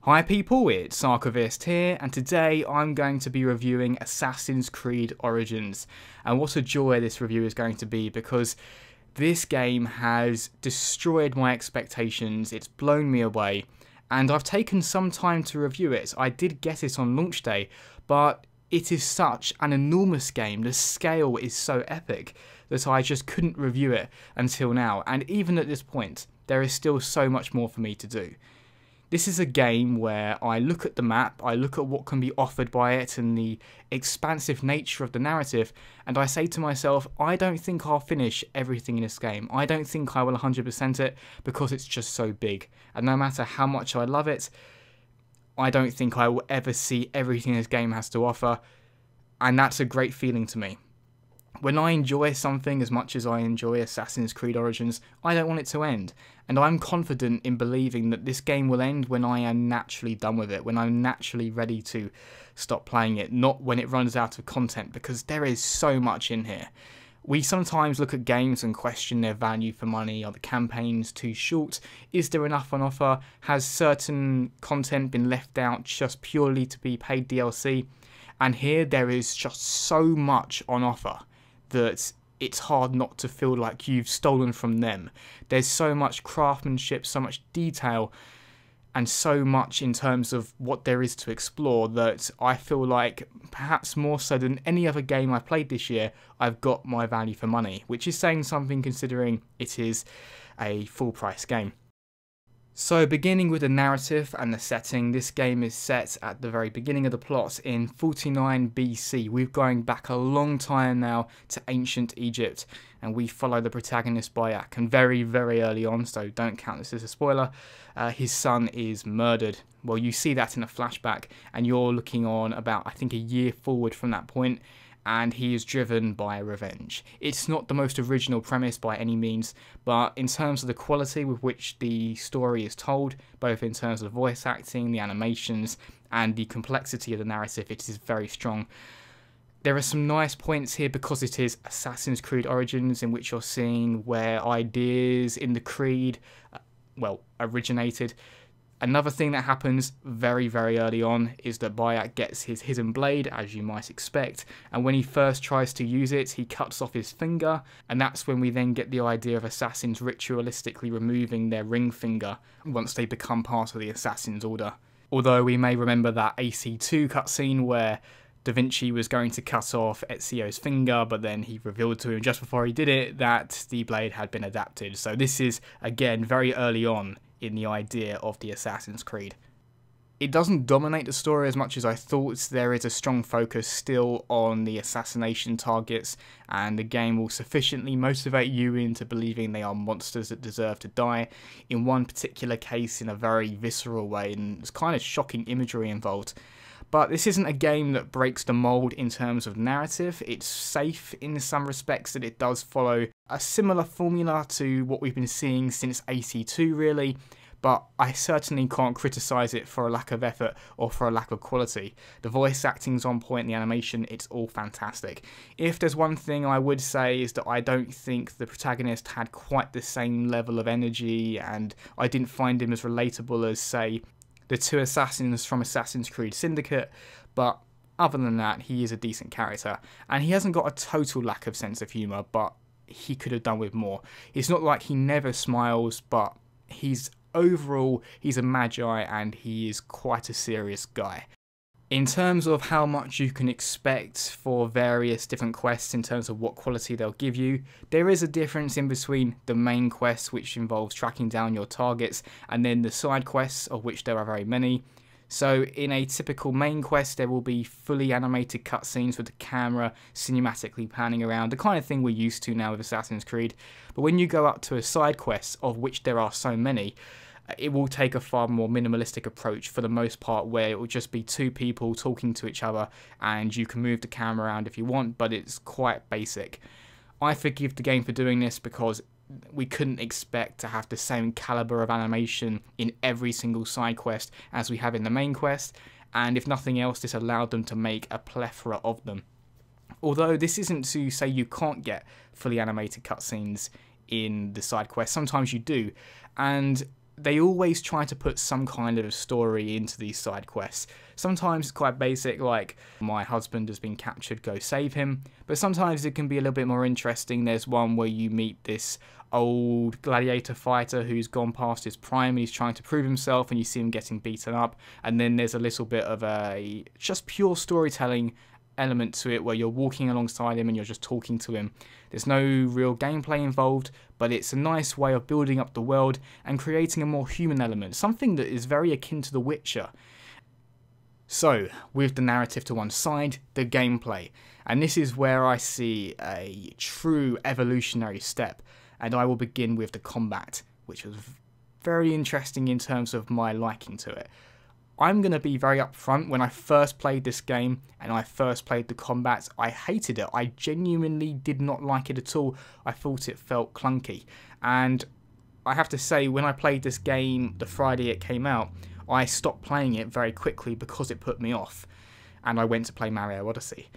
Hi people, it's Archivist here, and today I'm going to be reviewing Assassin's Creed Origins. And what a joy this review is going to be, because this game has destroyed my expectations, it's blown me away, and I've taken some time to review it. I did get it on launch day, but it is such an enormous game, the scale is so epic, that I just couldn't review it until now, and even at this point, there is still so much more for me to do. This is a game where I look at the map, I look at what can be offered by it and the expansive nature of the narrative, and I say to myself, I don't think I'll finish everything in this game. I don't think I will 100% it because it's just so big. And no matter how much I love it, I don't think I will ever see everything this game has to offer, and that's a great feeling to me. When I enjoy something as much as I enjoy Assassin's Creed Origins, I don't want it to end. And I'm confident in believing that this game will end when I am naturally done with it, when I'm naturally ready to stop playing it, not when it runs out of content, because there is so much in here. We sometimes look at games and question their value for money. Are the campaigns too short? Is there enough on offer? Has certain content been left out just purely to be paid DLC? And here there is just so much on offer that it's hard not to feel like you've stolen from them. There's so much craftsmanship, so much detail, and so much in terms of what there is to explore that I feel like, perhaps more so than any other game I've played this year, I've got my value for money, which is saying something considering it is a full price game. So beginning with the narrative and the setting, this game is set at the very beginning of the plot in 49 BC. We're going back a long time now to ancient Egypt, and we follow the protagonist Bayek, and very early on, so don't count this as a spoiler, his son is murdered. Well, you see that in a flashback, and you're looking on about, I think, a year forward from that point, and he is driven by revenge. It's not the most original premise by any means, but in terms of the quality with which the story is told, both in terms of the voice acting, the animations, and the complexity of the narrative, it is very strong. There are some nice points here because it is Assassin's Creed Origins, in which you're seeing where ideas in the Creed, originated. Another thing that happens very early on is that Bayek gets his hidden blade, as you might expect, and when he first tries to use it, he cuts off his finger, and that's when we then get the idea of assassins ritualistically removing their ring finger once they become part of the Assassin's Order. Although we may remember that AC2 cutscene where Da Vinci was going to cut off Ezio's finger, but then he revealed to him just before he did it that the blade had been adapted. So this is, again, very early on in the idea of the Assassin's Creed. It doesn't dominate the story as much as I thought. There is a strong focus still on the assassination targets, and the game will sufficiently motivate you into believing they are monsters that deserve to die, in one particular case in a very visceral way, and there's kind of shocking imagery involved. But this isn't a game that breaks the mould in terms of narrative. It's safe in some respects that it does follow a similar formula to what we've been seeing since AC2 really, but I certainly can't criticise it for a lack of effort or for a lack of quality. The voice acting's on point, the animation, it's all fantastic. If there's one thing I would say is that I don't think the protagonist had quite the same level of energy, and I didn't find him as relatable as, say, the two assassins from Assassin's Creed Syndicate, but other than that, he is a decent character, and he hasn't got a total lack of sense of humour, but he could have done with more. It's not like he never smiles, but overall, he's a magi, and he is quite a serious guy. In terms of how much you can expect for various different quests in terms of what quality they'll give you, there is a difference in between the main quest, which involves tracking down your targets, and then the side quests, of which there are very many. So in a typical main quest, there will be fully animated cutscenes with the camera cinematically panning around, the kind of thing we're used to now with Assassin's Creed. But when you go up to a side quest, of which there are so many, it will take a far more minimalistic approach for the most part, where it will just be two people talking to each other, and you can move the camera around if you want, but it's quite basic. I forgive the game for doing this because we couldn't expect to have the same caliber of animation in every single side quest as we have in the main quest, and if nothing else, this allowed them to make a plethora of them. Although this isn't to say you can't get fully animated cutscenes in the side quest, sometimes you do, and they always try to put some kind of story into these side quests. Sometimes it's quite basic, like my husband has been captured, go save him. But sometimes it can be a little bit more interesting. There's one where you meet this old gladiator fighter who's gone past his prime and he's trying to prove himself, and you see him getting beaten up. And then there's a little bit of a just pure storytelling element to it where you're walking alongside him and you're just talking to him. There's no real gameplay involved, but it's a nice way of building up the world and creating a more human element, something that is very akin to The Witcher. So, with the narrative to one side, the gameplay. And this is where I see a true evolutionary step, and I will begin with the combat, which was very interesting in terms of my liking to it. I'm going to be very upfront. When I first played this game and I first played the combat, I hated it. I genuinely did not like it at all. I thought it felt clunky. And I have to say, when I played this game the Friday it came out, I stopped playing it very quickly because it put me off. And I went to play Mario Odyssey.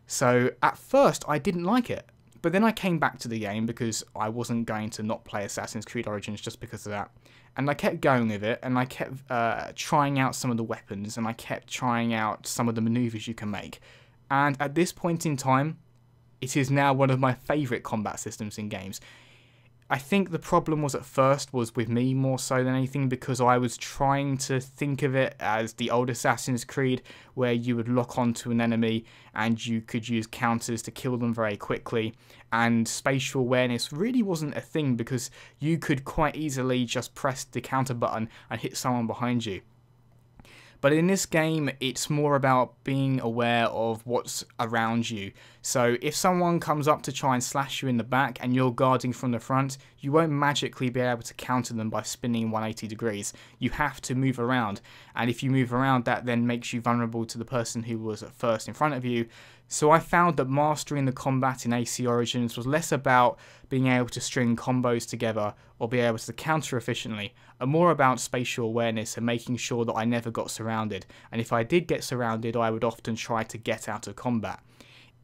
So at first I didn't like it. But then I came back to the game because I wasn't going to not play Assassin's Creed Origins just because of that. And I kept going with it, and I kept trying out some of the weapons, and I kept trying out some of the maneuvers you can make. And at this point in time, it is now one of my favourite combat systems in games. I think the problem was at first was with me more so than anything, because I was trying to think of it as the old Assassin's Creed, where you would lock onto an enemy and you could use counters to kill them very quickly, and spatial awareness really wasn't a thing because you could quite easily just press the counter button and hit someone behind you. But in this game, it's more about being aware of what's around you. So if someone comes up to try and slash you in the back and you're guarding from the front, you won't magically be able to counter them by spinning 180 degrees. You have to move around. And if you move around, that then makes you vulnerable to the person who was at first in front of you. So I found that mastering the combat in AC Origins was less about being able to string combos together or be able to counter efficiently, and more about spatial awareness and making sure that I never got surrounded. And if I did get surrounded, I would often try to get out of combat.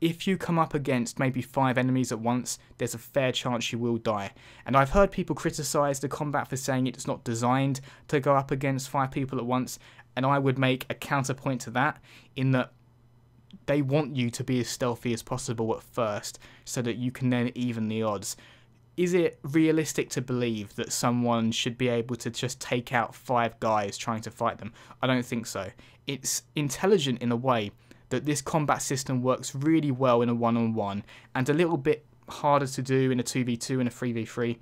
If you come up against maybe 5 enemies at once, there's a fair chance you will die. And I've heard people criticise the combat for saying it's not designed to go up against 5 people at once, and I would make a counterpoint to that in that they want you to be as stealthy as possible at first so that you can then even the odds. Is it realistic to believe that someone should be able to just take out 5 guys trying to fight them? I don't think so. It's intelligent in a way that this combat system works really well in a 1-on-1 and a little bit harder to do in a 2v2 and a 3v3,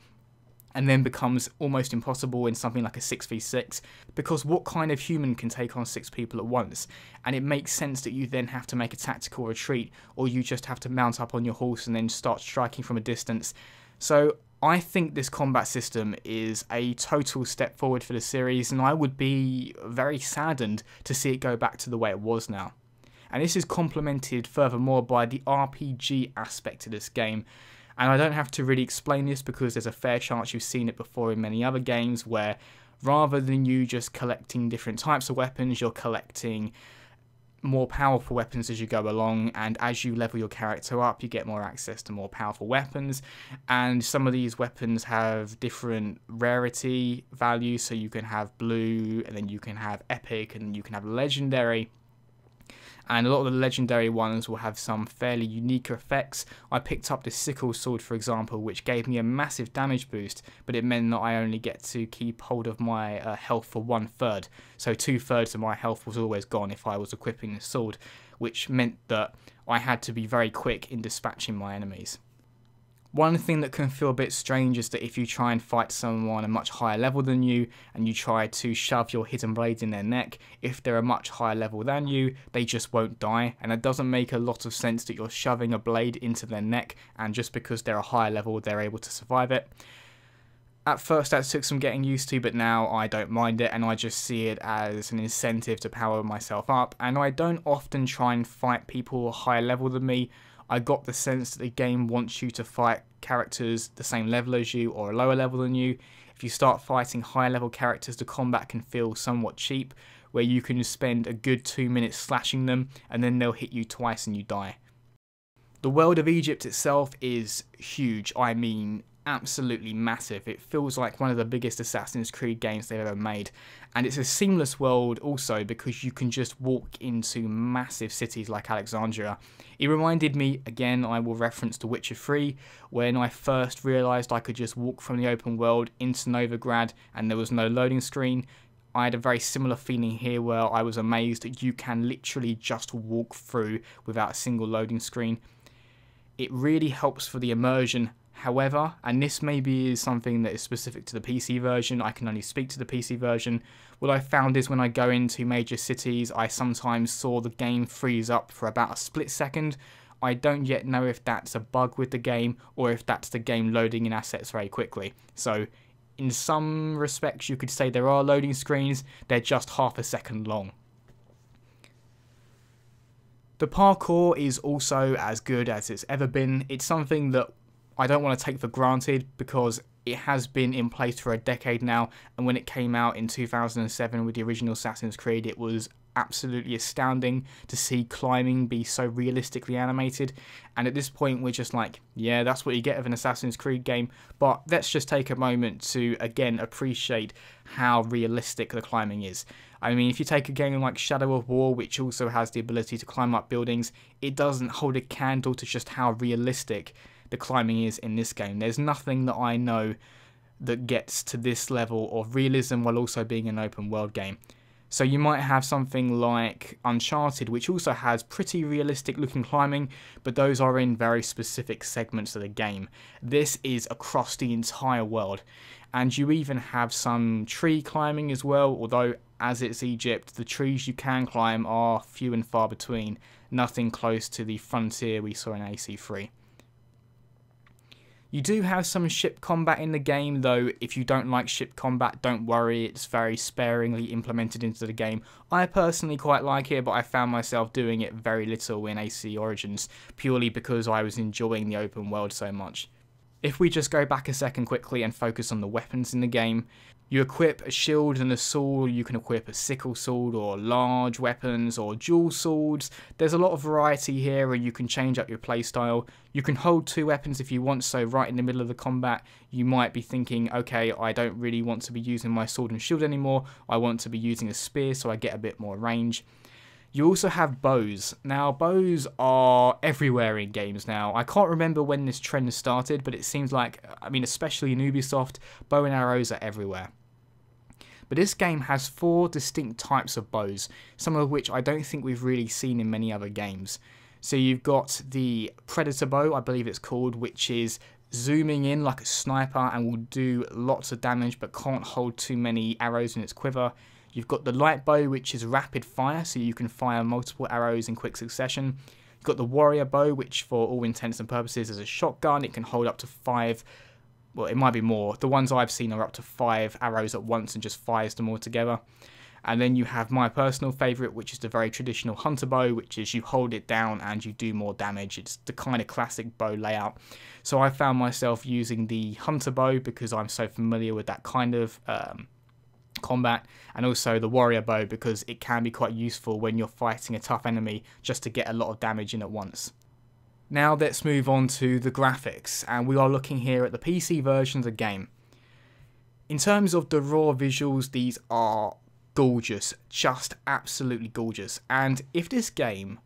and then becomes almost impossible in something like a 6v6, because what kind of human can take on 6 people at once? And it makes sense that you then have to make a tactical retreat, or you just have to mount up on your horse and then start striking from a distance. So I think this combat system is a total step forward for the series, and I would be very saddened to see it go back to the way it was now. And this is complemented furthermore by the RPG aspect of this game. And I don't have to really explain this because there's a fair chance you've seen it before in many other games, where rather than you just collecting different types of weapons, you're collecting more powerful weapons as you go along, and as you level your character up, you get more access to more powerful weapons. And some of these weapons have different rarity values, so you can have blue, and then you can have epic, and then you can have legendary. And a lot of the legendary ones will have some fairly unique effects. I picked up this sickle sword, for example, which gave me a massive damage boost, but it meant that I only get to keep hold of my health for 1/3. So 2/3 of my health was always gone if I was equipping the sword, which meant that I had to be very quick in dispatching my enemies. One thing that can feel a bit strange is that if you try and fight someone a much higher level than you, and you try to shove your hidden blades in their neck, if they're a much higher level than you, they just won't die. And it doesn't make a lot of sense that you're shoving a blade into their neck, and just because they're a higher level, they're able to survive it. At first that took some getting used to, but now I don't mind it, and I just see it as an incentive to power myself up. And I don't often try and fight people higher level than me. I got the sense that the game wants you to fight characters the same level as you or a lower level than you. If you start fighting higher level characters, the combat can feel somewhat cheap, where you can spend a good 2 minutes slashing them and then they'll hit you twice and you die. The world of Egypt itself is huge. I mean, absolutely massive. It feels like one of the biggest Assassin's Creed games they've ever made. And it's a seamless world also because you can just walk into massive cities like Alexandria. It reminded me, again, I will reference The Witcher 3, when I first realised I could just walk from the open world into Novigrad and there was no loading screen. I had a very similar feeling here where I was amazed that you can literally just walk through without a single loading screen. It really helps for the immersion. However, and this maybe is something that is specific to the PC version, I can only speak to the PC version, what I found is when I go into major cities, I sometimes saw the game freeze up for about a split second. I don't yet know if that's a bug with the game or if that's the game loading in assets very quickly. So in some respects you could say there are loading screens, they're just half a second long. The parkour is also as good as it's ever been. It's something that I don't want to take for granted because it has been in place for a decade now, and when it came out in 2007 with the original Assassin's Creed, it was absolutely astounding to see climbing be so realistically animated. And at this point we're just like, yeah, that's what you get of an Assassin's Creed game. But let's just take a moment to again appreciate how realistic the climbing is. I mean, if you take a game like Shadow of War, which also has the ability to climb up buildings, it doesn't hold a candle to just how realistic the climbing is in this game. There's nothing that I know that gets to this level of realism while also being an open world game. So you might have something like Uncharted, which also has pretty realistic looking climbing, but those are in very specific segments of the game. This is across the entire world, and you even have some tree climbing as well, although as it's Egypt, the trees you can climb are few and far between, nothing close to the frontier we saw in AC3. You do have some ship combat in the game, though if you don't like ship combat, don't worry, it's very sparingly implemented into the game. I personally quite like it, but I found myself doing it very little in AC Origins, purely because I was enjoying the open world so much. If we just go back a second quickly and focus on the weapons in the game, you equip a shield and a sword, you can equip a sickle sword or large weapons or dual swords. There's a lot of variety here where you can change up your playstyle. You can hold two weapons if you want, so right in the middle of the combat you might be thinking, okay, I don't really want to be using my sword and shield anymore, I want to be using a spear so I get a bit more range. You also have bows. Now, bows are everywhere in games now. I can't remember when this trend started, but it seems like, I mean, especially in Ubisoft, bow and arrows are everywhere. But this game has 4 distinct types of bows, some of which I don't think we've really seen in many other games. So you've got the Predator bow, I believe it's called, which is zooming in like a sniper and will do lots of damage but can't hold too many arrows in its quiver. You've got the light bow, which is rapid fire, so you can fire multiple arrows in quick succession. You've got the warrior bow, which for all intents and purposes is a shotgun. It can hold up to 5, well, it might be more. The ones I've seen are up to 5 arrows at once and just fires them all together. And then you have my personal favourite, which is the very traditional hunter bow, which is you hold it down and you do more damage. It's the kind of classic bow layout. So I found myself using the hunter bow because I'm so familiar with that kind of combat, and also the warrior bow because it can be quite useful when you're fighting a tough enemy just to get a lot of damage in at once. Now let's move on to the graphics, and we are looking here at the PC version of the game. In terms of the raw visuals, these are gorgeous, just absolutely gorgeous. And if this game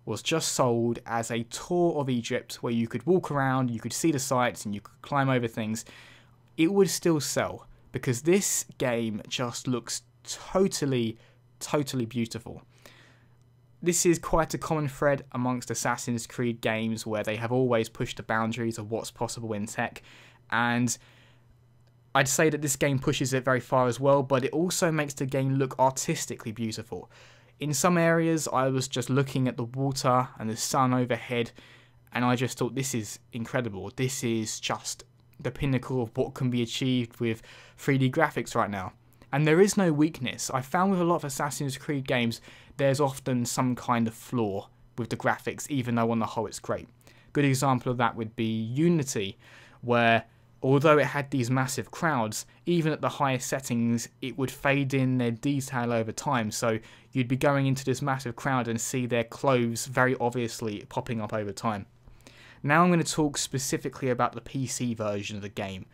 was just sold as a tour of Egypt where you could walk around, you could see the sights and you could climb over things, it would still sell. Because this game just looks totally beautiful. This is quite a common thread amongst Assassin's Creed games where they have always pushed the boundaries of what's possible in tech, and I'd say that this game pushes it very far as well, but it also makes the game look artistically beautiful. In some areas I was just looking at the water and the sun overhead and I just thought, this is incredible, this is just the pinnacle of what can be achieved with 3D graphics right now. And there is no weakness. I found with a lot of Assassin's Creed games, there's often some kind of flaw with the graphics, even though on the whole it's great. Good example of that would be Unity, where although it had these massive crowds, even at the highest settings, it would fade in their detail over time. So you'd be going into this massive crowd and see their clothes very obviously popping up over time. Now I'm going to talk specifically about the PC version of the game.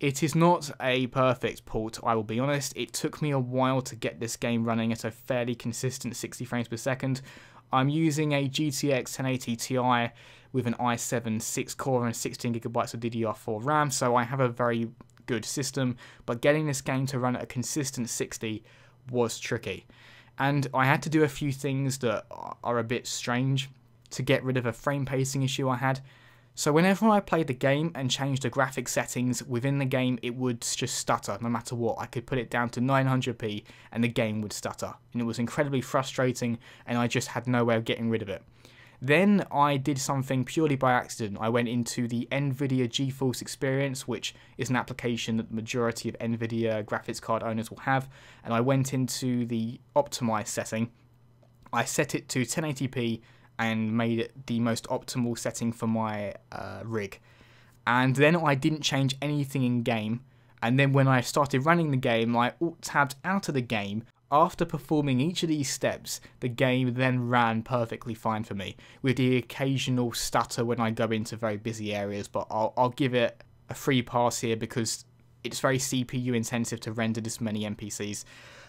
It is not a perfect port, I will be honest. It took me a while to get this game running at a fairly consistent 60 frames per second. I'm using a GTX 1080 Ti with an i7 6-core and 16GB of DDR4 RAM, so I have a very good system, but getting this game to run at a consistent 60 was tricky. And I had to do a few things that are a bit strange to get rid of a frame pacing issue I had. So whenever I played the game and changed the graphic settings within the game, it would just stutter no matter what. I could put it down to 900p and the game would stutter. And it was incredibly frustrating and I just had no way of getting rid of it. Then I did something purely by accident. I went into the NVIDIA GeForce Experience, which is an application that the majority of NVIDIA graphics card owners will have. And I went into the optimize setting. I set it to 1080p and made it the most optimal setting for my rig. And then I didn't change anything in game. And then when I started running the game, I alt-tabbed out of the game. After performing each of these steps, the game then ran perfectly fine for me, with the occasional stutter when I go into very busy areas, but I'll give it a free pass here because it's very CPU intensive to render this many NPCs.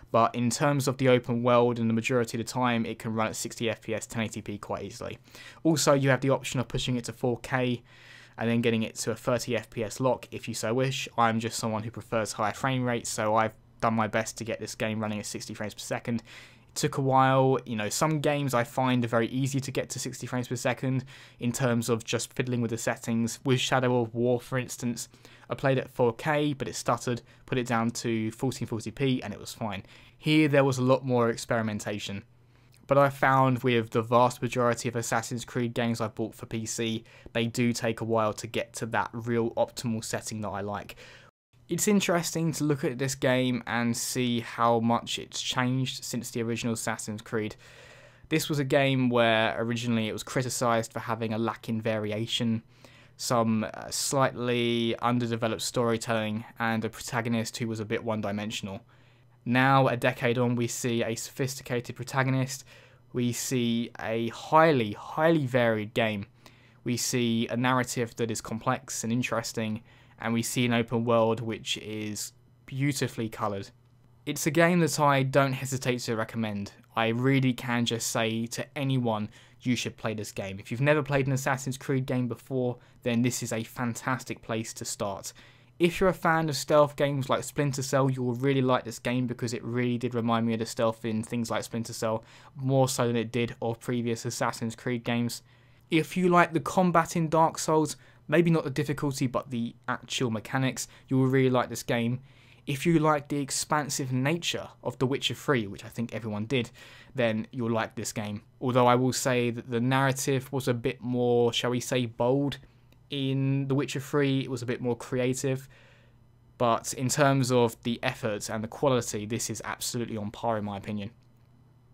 But in terms of the open world and the majority of the time, it can run at 60 FPS 1080p quite easily. Also, you have the option of pushing it to 4K and then getting it to a 30 FPS lock if you so wish. I'm just someone who prefers higher frame rates, so I've done my best to get this game running at 60 frames per second. It took a while. You know, some games I find are very easy to get to 60 frames per second in terms of just fiddling with the settings. With Shadow of War, for instance, I played at 4K, but it stuttered, put it down to 1440p, and it was fine. Here, there was a lot more experimentation. But I found with the vast majority of Assassin's Creed games I've bought for PC, they do take a while to get to that real optimal setting that I like. It's interesting to look at this game and see how much it's changed since the original Assassin's Creed. This was a game where originally it was criticised for having a lack in variation, some slightly underdeveloped storytelling, and a protagonist who was a bit one-dimensional. Now, a decade on, we see a sophisticated protagonist, we see a highly varied game, we see a narrative that is complex and interesting, and we see an open world which is beautifully coloured. It's a game that I don't hesitate to recommend. I really can just say to anyone, you should play this game. If you've never played an Assassin's Creed game before, then this is a fantastic place to start. If you're a fan of stealth games like Splinter Cell, you will really like this game because it really did remind me of the stealth in things like Splinter Cell, more so than it did of previous Assassin's Creed games. If you like the combat in Dark Souls, maybe not the difficulty but the actual mechanics, you will really like this game. If you like the expansive nature of The Witcher 3, which I think everyone did, then you'll like this game. Although I will say that the narrative was a bit more, shall we say, bold. In The Witcher 3, it was a bit more creative. But in terms of the effort and the quality, this is absolutely on par in my opinion.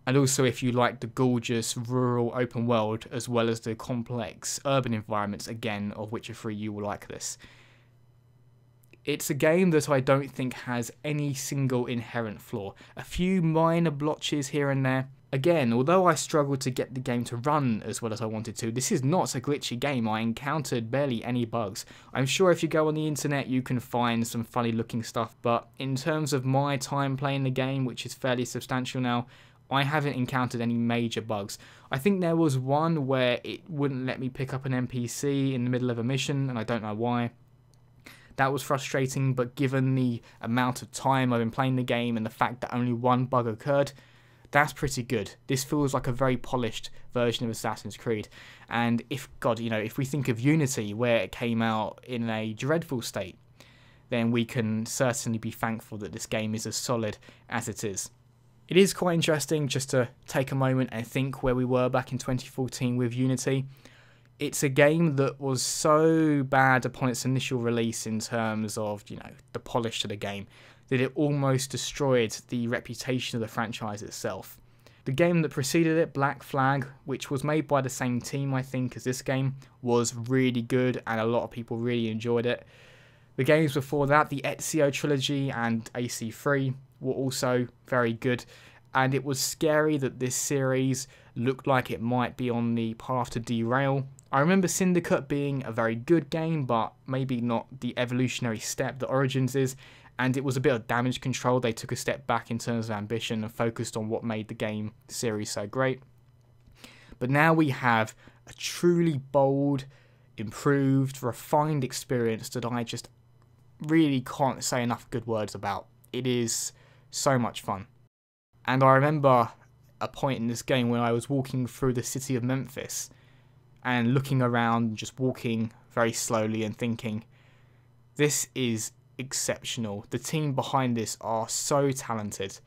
And also if you like the gorgeous rural open world as well as the complex urban environments again of Witcher 3, you will like this. It's a game that I don't think has any single inherent flaw. A few minor blotches here and there. Again, although I struggled to get the game to run as well as I wanted to, this is not a glitchy game. I encountered barely any bugs. I'm sure if you go on the internet you can find some funny looking stuff, but in terms of my time playing the game, which is fairly substantial now, I haven't encountered any major bugs. I think there was one where it wouldn't let me pick up an NPC in the middle of a mission, and I don't know why. That was frustrating, but given the amount of time I've been playing the game and the fact that only one bug occurred, that's pretty good. This feels like a very polished version of Assassin's Creed. And if we think of Unity, where it came out in a dreadful state, then we can certainly be thankful that this game is as solid as it is. It is quite interesting just to take a moment and think where we were back in 2014 with Unity. It's a game that was so bad upon its initial release in terms of, the polish to the game, that it almost destroyed the reputation of the franchise itself. The game that preceded it, Black Flag, which was made by the same team I think as this game, was really good and a lot of people really enjoyed it. The games before that, the Ezio trilogy and AC3, were also very good. and it was scary that this series looked like it might be on the path to derail. I remember Syndicate being a very good game, but maybe not the evolutionary step that Origins is, and it was a bit of damage control. They took a step back in terms of ambition and focused on what made the game series so great. But now we have a truly bold, improved, refined experience that I just really can't say enough good words about. It is so much fun. And I remember a point in this game when I was walking through the city of Memphis and looking around, just walking very slowly and thinking, this is exceptional. The team behind this are so talented,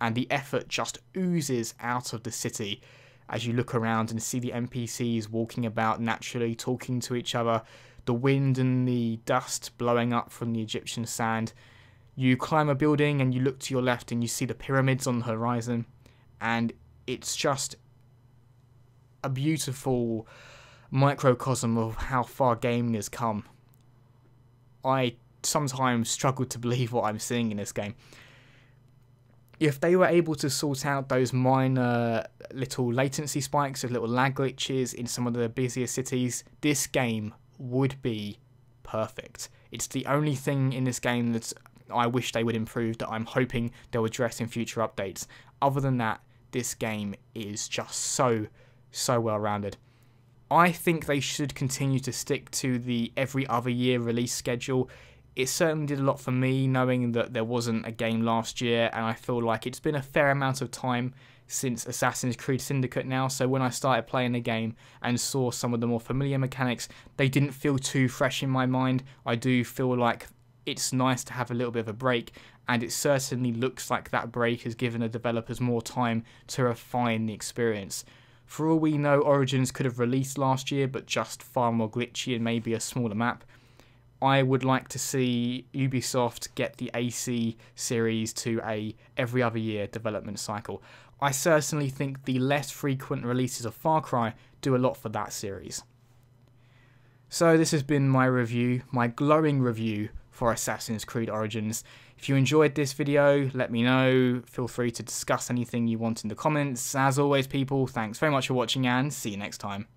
and the effort just oozes out of the city as you look around and see the NPCs walking about naturally, talking to each other, the wind and the dust blowing up from the Egyptian sand. You climb a building and you look to your left and you see the pyramids on the horizon, and it's just a beautiful microcosm of how far gaming has come. I sometimes struggle to believe what I'm seeing in this game. If they were able to sort out those minor little latency spikes, of little lag glitches in some of the busier cities, this game would be perfect. It's the only thing in this game that I wish they would improve, that I'm hoping they'll address in future updates. Other than that, this game is just so well rounded. I think they should continue to stick to the every other year release schedule. It certainly did a lot for me knowing that there wasn't a game last year, and I feel like it's been a fair amount of time since Assassin's Creed Syndicate now, so when I started playing the game and saw some of the more familiar mechanics, they didn't feel too fresh in my mind. I do feel like it's nice to have a little bit of a break, and it certainly looks like that break has given the developers more time to refine the experience. For all we know, Origins could have released last year, but just far more glitchy and maybe a smaller map. I would like to see Ubisoft get the AC series to a every other year development cycle. I certainly think the less frequent releases of Far Cry do a lot for that series. So this has been my review, my glowing review for Assassin's Creed Origins. If you enjoyed this video, let me know. Feel free to discuss anything you want in the comments. As always, people, thanks very much for watching and see you next time.